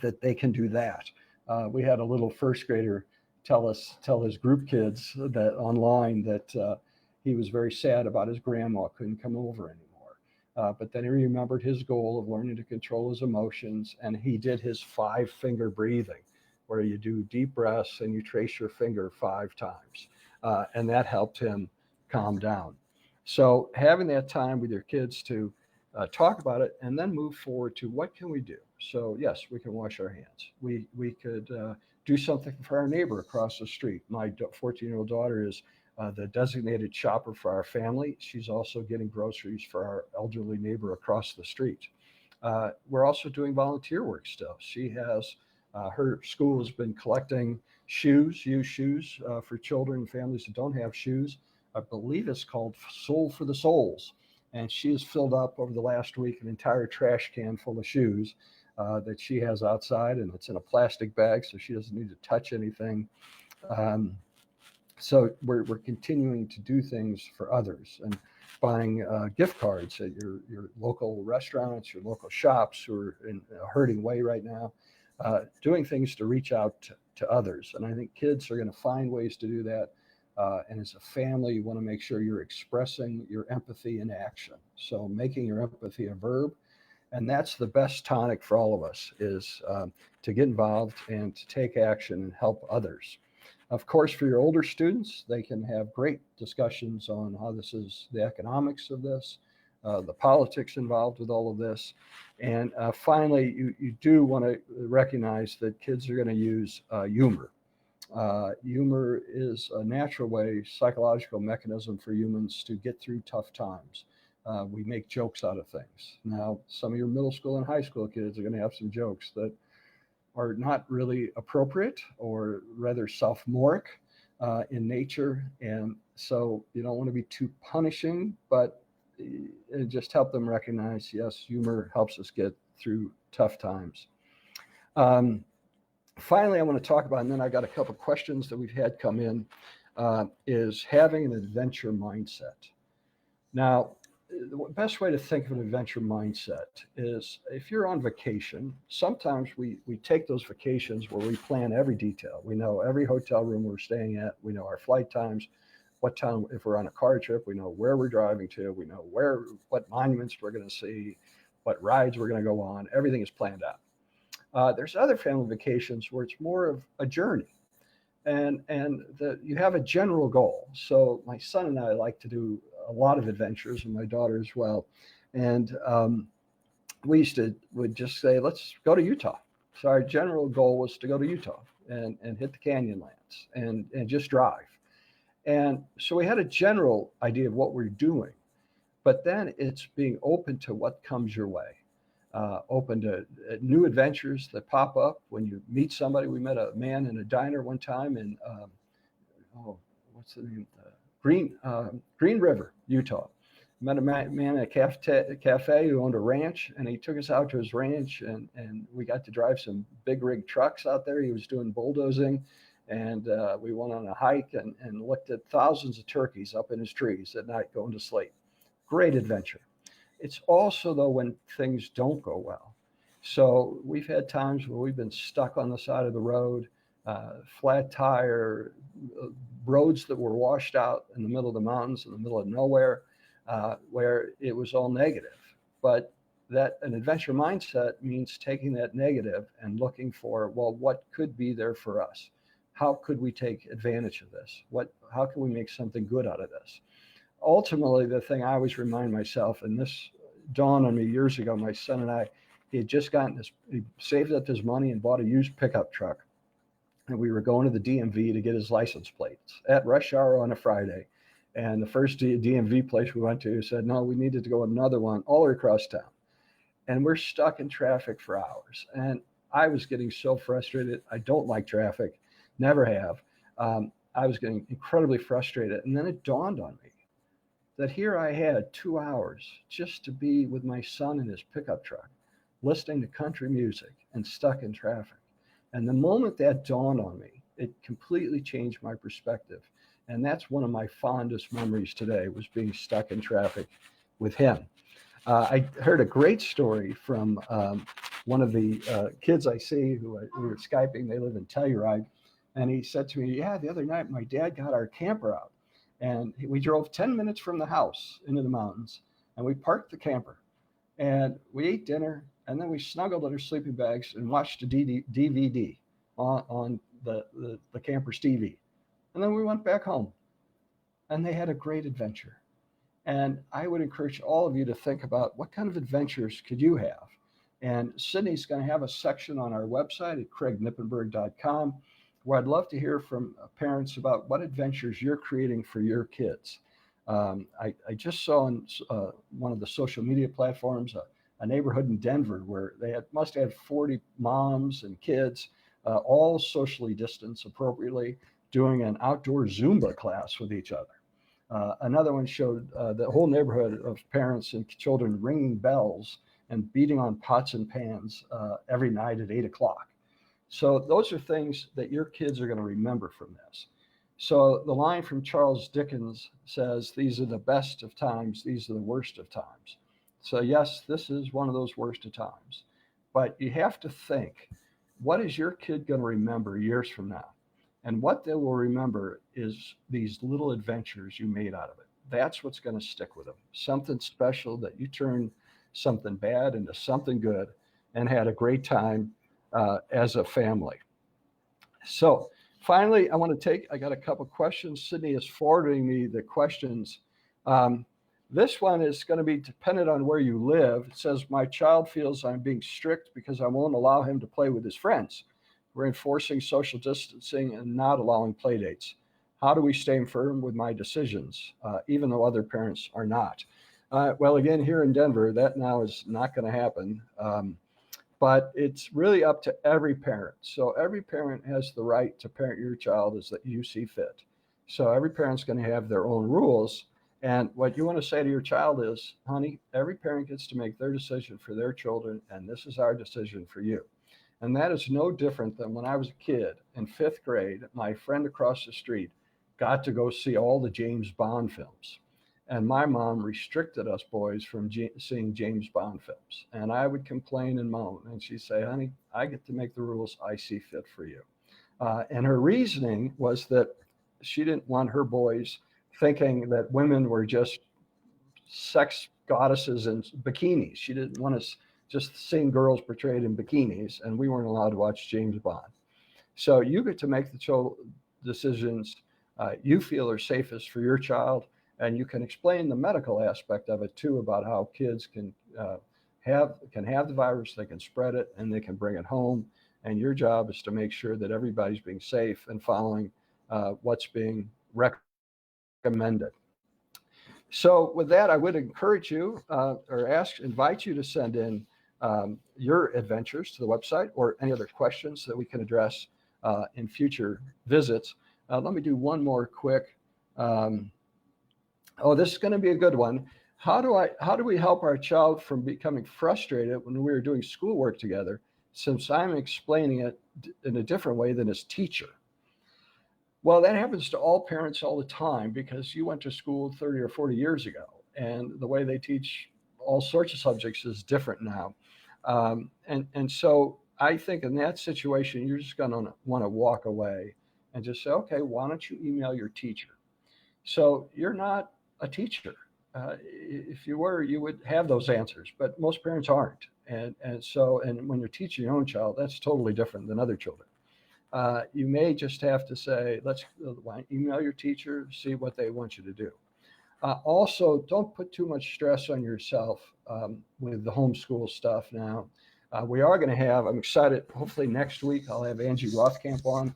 that they can do that. We had a little first grader tell his group kids that online that he was very sad about his grandma couldn't come over anymore. But then he remembered his goal of learning to control his emotions, and he did his 5-finger breathing, where you do deep breaths and you trace your finger 5 times, and that helped him calm down. So having that time with your kids to talk about it and then move forward to what can we do. So yes, we can wash our hands. We could do something for our neighbor across the street. My 14-year-old daughter is the designated shopper for our family. She's also getting groceries for our elderly neighbor across the street. We're also doing volunteer work still. She has her school has been collecting shoes, used shoes for children and families that don't have shoes. I believe it's called Soul for the Souls. And she has filled up over the last week an entire trash can full of shoes that she has outside, and it's in a plastic bag, so she doesn't need to touch anything. Um, so we're continuing to do things for others and buying gift cards at your local restaurants, your local shops who are in a hurting way right now, doing things to reach out to others. And I think kids are going to find ways to do that. And as a family, you want to make sure you're expressing your empathy in action. So making your empathy a verb. And that's the best tonic for all of us, is to get involved and to take action and help others. Of course, for your older students, they can have great discussions on how this is the economics of this, the politics involved with all of this. And finally, you do want to recognize that kids are going to use humor. Humor is a natural way, psychological mechanism for humans to get through tough times. We make jokes out of things. Now, some of your middle school and high school kids are going to have some jokes that are not really appropriate or rather sophomoric in nature. And so you don't want to be too punishing, but just help them recognize, yes, humor helps us get through tough times. Finally, I want to talk about, and then I got a couple of questions that we've had come in, is having an adventure mindset. Now, the best way to think of an adventure mindset is if you're on vacation, sometimes we take those vacations where we plan every detail. We know every hotel room we're staying at. We know our flight times, what time, if we're on a car trip, we know where we're driving to. We know what monuments we're going to see, what rides we're going to go on. Everything is planned out. There's other family vacations where it's more of a journey, and you have a general goal. So my son and I like to do a lot of adventures, and my daughter as well. And would just say, let's go to Utah. So our general goal was to go to Utah and hit the Canyonlands and just drive. And so we had a general idea of what we're doing, but then it's being open to what comes your way. Open to new adventures that pop up when you meet somebody. We met a man in a diner one time in, what's the name? Green River, Utah. Met a man at a cafe who owned a ranch, and he took us out to his ranch, and we got to drive some big rig trucks out there. He was doing bulldozing, And we went on a hike and looked at thousands of turkeys up in his trees at night going to sleep. Great adventure. It's also, though, when things don't go well. So we've had times where we've been stuck on the side of the road, flat tire, uh, roads that were washed out in the middle of the mountains, in the middle of nowhere, where it was all negative. But that an adventure mindset means taking that negative and looking for, well, what could be there for us? How could we take advantage of this? How can we make something good out of this? Ultimately, the thing I always remind myself, and this dawned on me years ago, my son and I, he had just gotten this, he saved up his money and bought a used pickup truck. And we were going to the DMV to get his license plates at rush hour on a Friday. And the first DMV place we went to said, no, we needed to go another one all the way across town. And we're stuck in traffic for hours. And I was getting so frustrated. I don't like traffic, never have. I was getting incredibly frustrated. And then it dawned on me that here I had 2 hours just to be with my son in his pickup truck, listening to country music and stuck in traffic. And the moment that dawned on me, it completely changed my perspective. And that's one of my fondest memories today, was being stuck in traffic with him. I heard a great story from one of the kids I see we were Skyping. They live in Telluride. And he said to me, yeah, the other night my dad got our camper out. And we drove 10 minutes from the house into the mountains. And we parked the camper. And we ate dinner. And then we snuggled in our sleeping bags and watched a DVD on the camper's TV. And then we went back home. And they had a great adventure. And I would encourage all of you to think about, what kind of adventures could you have? And Sydney's going to have a section on our website at craignippenberg.com, where I'd love to hear from parents about what adventures you're creating for your kids. I just saw on one of the social media platforms a neighborhood in Denver where they must have 40 moms and kids, all socially distanced appropriately, doing an outdoor Zumba class with each other. Another one showed the whole neighborhood of parents and children ringing bells and beating on pots and pans every night at 8 o'clock. So those are things that your kids are going to remember from this. So the line from Charles Dickens says, these are the best of times, these are the worst of times. So yes, this is one of those worst of times. But you have to think, what is your kid going to remember years from now? And what they will remember is these little adventures you made out of it. That's what's going to stick with them. Something special that you turned something bad into something good and had a great time as a family. So finally, I got a couple questions. Sydney is forwarding me the questions. This one is going to be dependent on where you live. It says, my child feels I'm being strict because I won't allow him to play with his friends. We're enforcing social distancing and not allowing play dates. How do we stay firm with my decisions, even though other parents are not? Well, again, here in Denver, that now is not going to happen. But it's really up to every parent. So every parent has the right to parent your child as that you see fit. So every parent's going to have their own rules. And what you want to say to your child is, honey, every parent gets to make their decision for their children, and this is our decision for you. And that is no different than when I was a kid in 5th grade, my friend across the street got to go see all the James Bond films. And my mom restricted us boys from seeing James Bond films. And I would complain and moan. And she'd say, honey, I get to make the rules I see fit for you. And her reasoning was that she didn't want her boys thinking that women were just sex goddesses in bikinis. She didn't want us just seeing girls portrayed in bikinis, and we weren't allowed to watch James Bond. So you get to make the decisions you feel are safest for your child, and you can explain the medical aspect of it too, about how kids can have the virus, they can spread it, and they can bring it home. And your job is to make sure that everybody's being safe and following what's being recommended. So with that, I would encourage you invite you to send in your adventures to the website, or any other questions that we can address in future visits. Let me do one more quick. This is going to be a good one. How do we help our child from becoming frustrated when we are doing schoolwork together, since I'm explaining it in a different way than his teacher? Well, that happens to all parents all the time because you went to school 30 or 40 years ago, and the way they teach all sorts of subjects is different now. And so I think in that situation, you're just going to want to walk away and just say, okay, why don't you email your teacher? So you're not a teacher. If you were, you would have those answers, but most parents aren't. And when you're teaching your own child, that's totally different than other children. You may just have to say, let's email your teacher, see what they want you to do. Also, don't put too much stress on yourself with the homeschool stuff now. We are going to have, I'm excited, hopefully next week I'll have Angie Rothkamp on.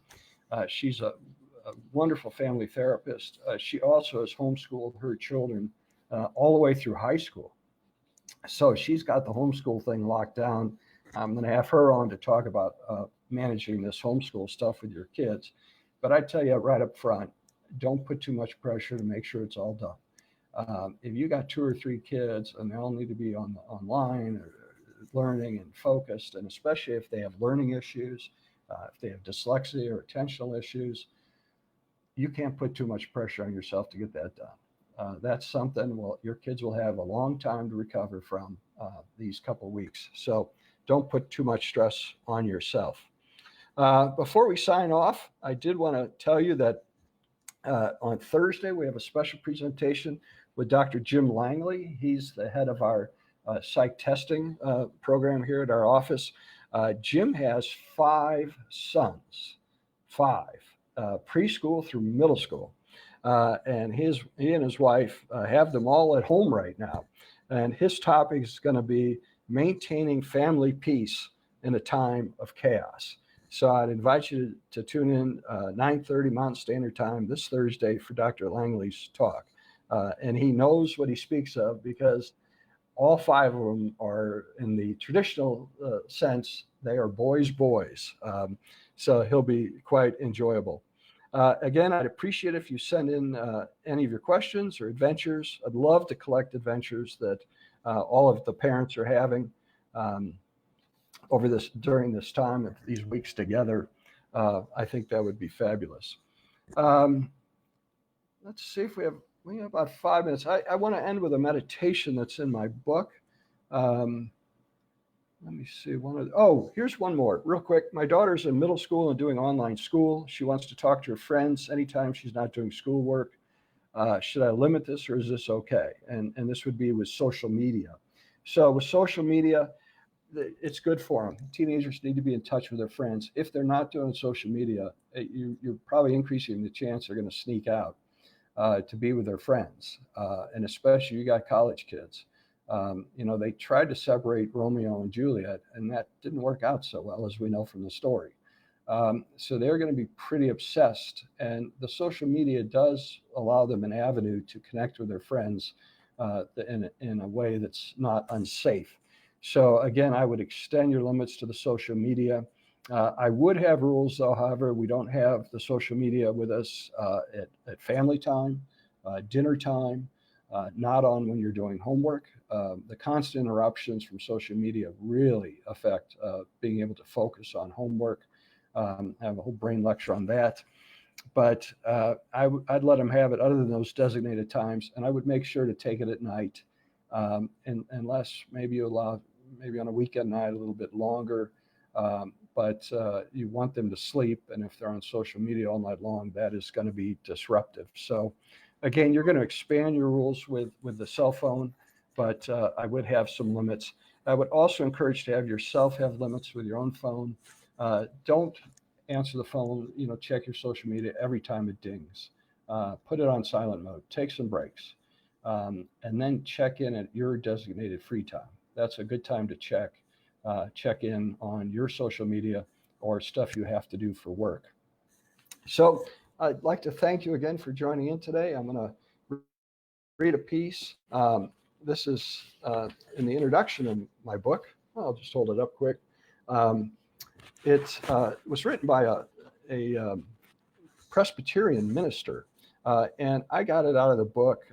She's a wonderful family therapist. She also has homeschooled her children all the way through high school. So she's got the homeschool thing locked down. I'm going to have her on to talk about managing this homeschool stuff with your kids. But I tell you right up front, don't put too much pressure to make sure it's all done. If you got 2 or 3 kids and they all need to be online or learning and focused, and especially if they have learning issues, if they have dyslexia or attentional issues, you can't put too much pressure on yourself to get that done. That's something, well, your kids will have a long time to recover from these couple weeks. So don't put too much stress on yourself. Before we sign off, I did want to tell you that on Thursday, we have a special presentation with Dr. Jim Langley. He's the head of our psych testing program here at our office. Jim has 5 sons, 5, preschool through middle school. And he and his wife have them all at home right now. And his topic is going to be maintaining family peace in a time of chaos. So I'd invite you to tune in 9:30 Mountain Standard Time this Thursday for Dr. Langley's talk. And he knows what he speaks of because all 5 of them are, in the traditional sense, they are boys. So he'll be quite enjoyable. Again, I'd appreciate if you send in any of your questions or adventures. I'd love to collect adventures that all of the parents are having during this time of these weeks together. I think that would be fabulous. Let's see if we have about 5 minutes. I want to end with a meditation that's in my book. Let me see here's one more real quick. My daughter's in middle school and doing online school. She wants to talk to her friends anytime she's not doing schoolwork. Should I limit this or is this okay? And this would be with social media. So with social media, it's good for them. Teenagers need to be in touch with their friends. If they're not doing social media, you're probably increasing the chance they're going to sneak out to be with their friends. And especially you got college kids. They tried to separate Romeo and Juliet, and that didn't work out so well, as we know from the story. So they're going to be pretty obsessed, and the social media does allow them an avenue to connect with their friends in a way that's not unsafe. So again, I would extend your limits to the social media. I would have rules, though. However, we don't have the social media with us at family time, dinner time, not on when you're doing homework. The constant interruptions from social media really affect being able to focus on homework. I have a whole brain lecture on that. But I'd let them have it other than those designated times, and I would make sure to take it at night, unless maybe you allow maybe on a weekend night a little bit longer. But you want them to sleep, and if they're on social media all night long, that is going to be disruptive. So again, you're going to expand your rules with the cell phone, but I would have some limits. I would also encourage to have yourself have limits with your own phone. Don't answer the phone, check your social media every time it dings. Put it on silent mode, take some breaks, and then check in at your designated free time. That's a good time to check in on your social media or stuff you have to do for work. So I'd like to thank you again for joining in today. I'm going to read a piece. This is in the introduction of my book. I'll just hold it up quick. It was written by a Presbyterian minister, and I got it out of the book.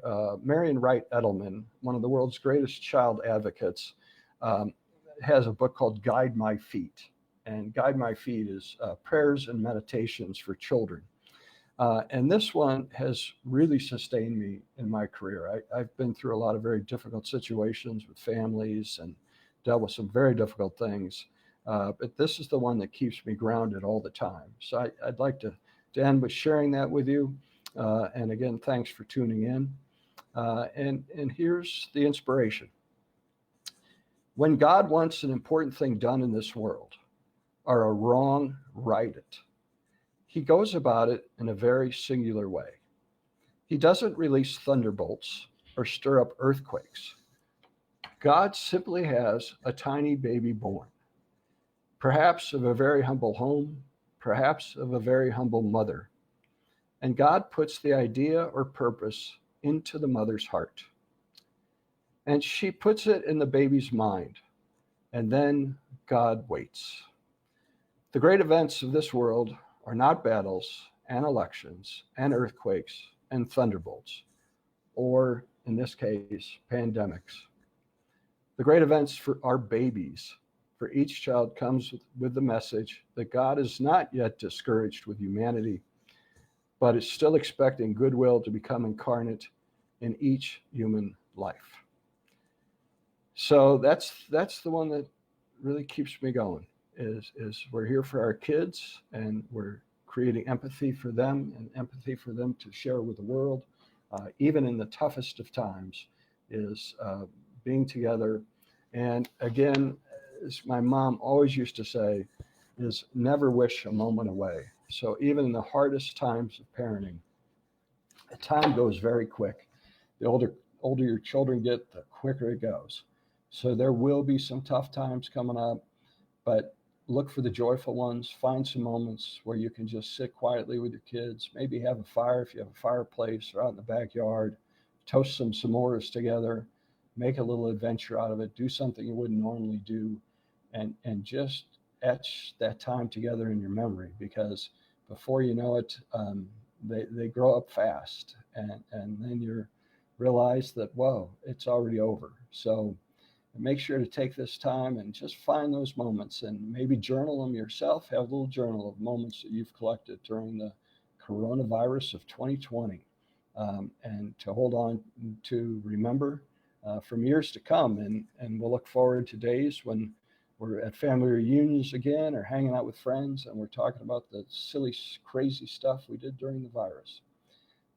Marion Wright Edelman, one of the world's greatest child advocates, has a book called Guide My Feet. And Guide My Feet is prayers and meditations for children. And this one has really sustained me in my career. I've been through a lot of very difficult situations with families and dealt with some very difficult things. But this is the one that keeps me grounded all the time. So I'd like to end with sharing that with you. And again, thanks for tuning in. And here's the inspiration. When God wants an important thing done in this world, or a wrong righted, he goes about it in a very singular way. He doesn't release thunderbolts or stir up earthquakes. God simply has a tiny baby born, perhaps of a very humble home, perhaps of a very humble mother. And God puts the idea or purpose into the mother's heart. And she puts it in the baby's mind. And then God waits. The great events of this world are not battles and elections and earthquakes and thunderbolts, or in this case, pandemics. The great events for our babies, for each child comes with the message that God is not yet discouraged with humanity, but is still expecting goodwill to become incarnate in each human life. So that's the one that really keeps me going. Is we're here for our kids, and we're creating empathy for them and empathy for them to share with the world, even in the toughest of times, is being together. And again, as my mom always used to say, is never wish a moment away. So even in the hardest times of parenting, the time goes very quick. The older your children get, the quicker it goes. So there will be some tough times coming up, but look for the joyful ones. Find some moments where you can just sit quietly with your kids, maybe have a fire if you have a fireplace, or out in the backyard, toast some s'mores together, make a little adventure out of it, do something you wouldn't normally do, and just etch that time together in your memory, because before you know it, they grow up fast, and then you realize that, whoa, it's already over. So make sure to take this time and just find those moments, and maybe journal them yourself. Have a little journal of moments that you've collected during the coronavirus of 2020, and to hold on to remember from years to come. And we'll look forward to days when we're at family reunions again, or hanging out with friends, and we're talking about the silly, crazy stuff we did during the virus.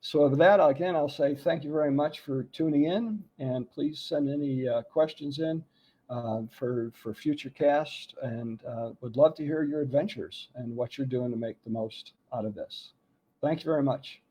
So with that, again, I'll say thank you very much for tuning in, and please send any questions in for future casts, and would love to hear your adventures and what you're doing to make the most out of this. Thank you very much.